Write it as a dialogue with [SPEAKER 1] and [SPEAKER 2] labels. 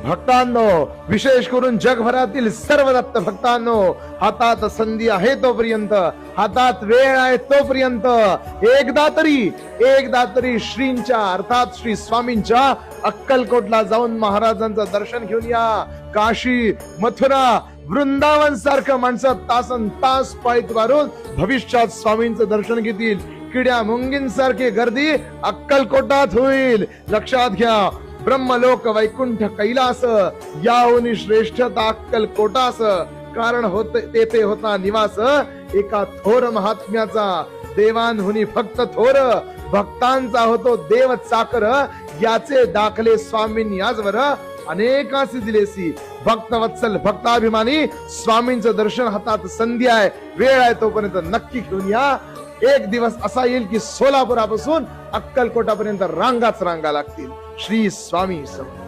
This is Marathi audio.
[SPEAKER 1] भक्तांनो, विशेष करून जगभरातील सर्व दत्त भक्तांनो, हातात संधी आहे तोपर्यंत, हातात वेळ आहे तोपर्यंत एकदा तरी श्रींच्या अर्थात श्री स्वामींच्या अक्कलकोटला जाऊन महाराजांचं दर्शन घेऊन या. काशी, मथुरा, वृंदावन सारखं माणसं तासन तास पायी मारून भविष्यात स्वामींचं दर्शन घेतील. किड्या मुंगींसारखी गर्दी अक्कलकोटात होईल. लक्षात घ्या, ब्रह्मलोक वैकुंठ कैलास याहून श्रेष्ठता अक्कलकोटास. कारण तेथे होता निवास एका थोर महात्म्याचा. देवांहुनी फक्त थोर, भक्तांचा होतो देव चाकर. याचे दाखले स्वामींनी आजवर अनेकांशी दिलेसी. भक्तवत्सल भक्ताभिमानी स्वामींचं दर्शन हातात संधी आहे, वेळ आहे तोपर्यंत नक्की घेऊन या. एक दिवस असा येईल की सोलापुरापासून अक्कलकोटापर्यंत रांगाच रांगा लागतील. श्री स्वामी समर्थ.